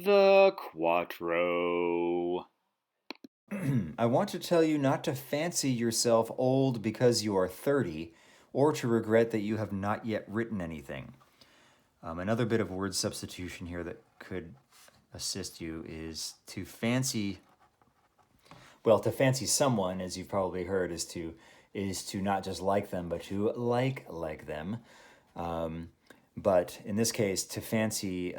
The Quattro. I want to tell you not to fancy yourself old because you are 30, or to regret that you have not yet written anything. Another bit of word substitution here that could assist you is to fancy. Well, to fancy someone, as you've probably heard, is to not just like them, but to like them. But in this case, to fancy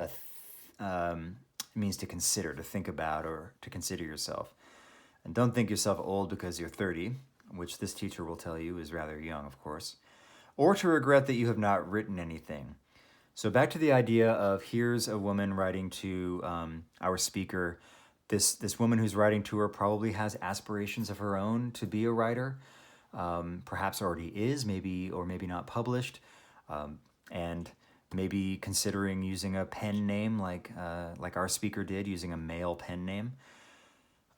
means to consider, to think about, or to consider yourself. And don't think yourself old because you're 30, which this teacher will tell you is rather young, of course, or to regret that you have not written anything. So back to the idea of here's a woman writing to our speaker. This woman who's writing to her probably has aspirations of her own to be a writer. Perhaps already is, maybe or maybe not published, and maybe considering using a pen name like our speaker did, using a male pen name.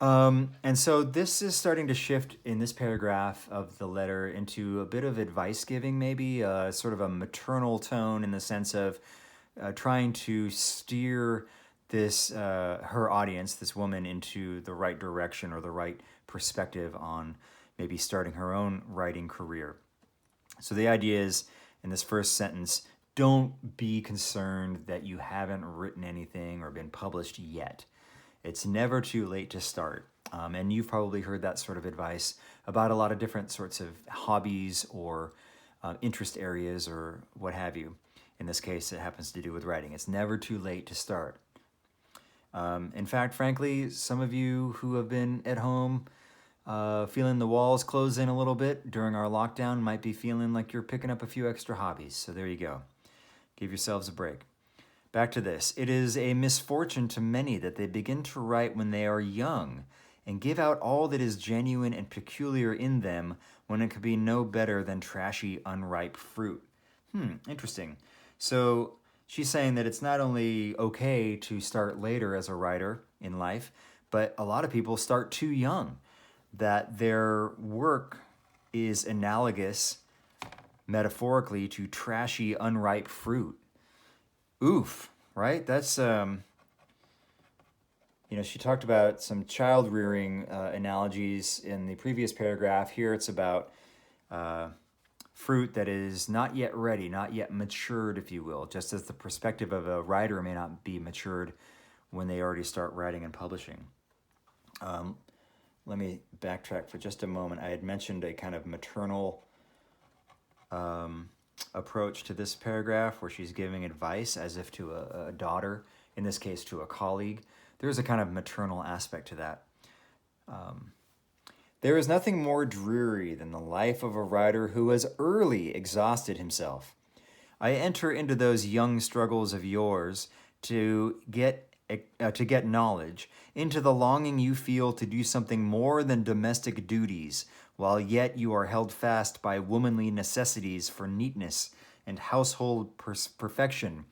And so this is starting to shift in this paragraph of the letter into a bit of advice giving, maybe sort of a maternal tone in the sense of trying to steer this her audience, this woman, into the right direction or the right perspective on maybe starting her own writing career. So the idea is in this first sentence, don't be concerned that you haven't written anything or been published yet. It's never too late to start. And you've probably heard that sort of advice about a lot of different sorts of hobbies or interest areas or what have you. In this case, it happens to do with writing. It's never too late to start. In fact, frankly, some of you who have been at home feeling the walls close in a little bit during our lockdown might be feeling like you're picking up a few extra hobbies. So there you go. Give yourselves a break. Back to this. It is a misfortune to many that they begin to write when they are young and give out all that is genuine and peculiar in them when it could be no better than trashy, unripe fruit. Interesting. So she's saying that it's not only okay to start later as a writer in life, but a lot of people start too young, that their work is analogous, metaphorically, to trashy, unripe fruit. Oof, right? That's she talked about some child rearing analogies in the previous paragraph. Here it's about fruit that is not yet ready, not yet matured, if you will, just as the perspective of a writer may not be matured when they already start writing and publishing. Let me backtrack for just a moment. I had mentioned a kind of maternal approach to this paragraph where she's giving advice as if to a daughter, in this case to a colleague. There's a kind of maternal aspect to that. There is nothing more dreary than the life of a writer who has early exhausted himself. I enter into those young struggles of yours to get knowledge, into the longing you feel to do something more than domestic duties, while yet you are held fast by womanly necessities for neatness and household perfection,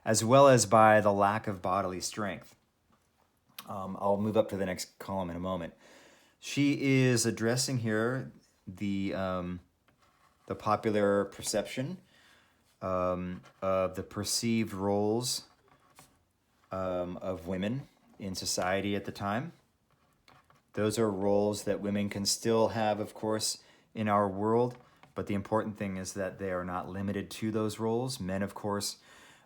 as well as by the lack of bodily strength. I'll move up to the next column in a moment. She is addressing here the popular perception of the perceived roles of women in society at the time. Those are roles that women can still have, of course, in our world, but the important thing is that they are not limited to those roles. Men, of course,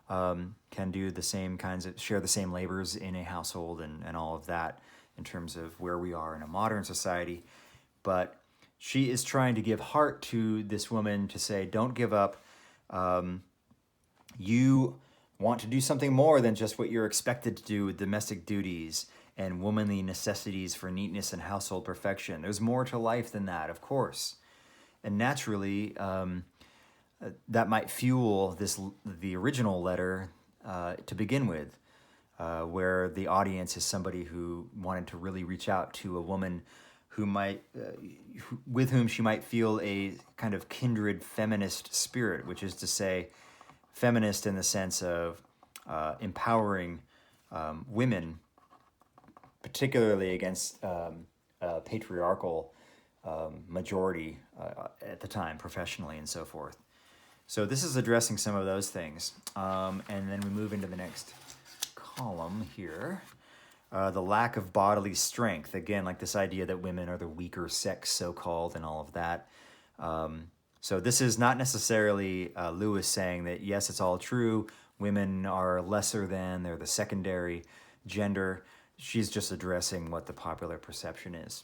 can do the same kinds of, share the same labors in a household and all of that in terms of where we are in a modern society. But she is trying to give heart to this woman to say, don't give up. You want to do something more than just what you're expected to do with domestic duties and womanly necessities for neatness and household perfection. There's more to life than that, of course. And naturally, that might fuel the original letter to begin with, where the audience is somebody who wanted to really reach out to a woman who might, with whom she might feel a kind of kindred feminist spirit, which is to say, feminist in the sense of empowering women, particularly against a patriarchal majority at the time, professionally and so forth. So this is addressing some of those things. And then we move into the next column here. The lack of bodily strength. Again, like this idea that women are the weaker sex, so-called, and all of that. So this is not necessarily Lewes saying that, yes, it's all true. Women are lesser than, they're the secondary gender. She's just addressing what the popular perception is.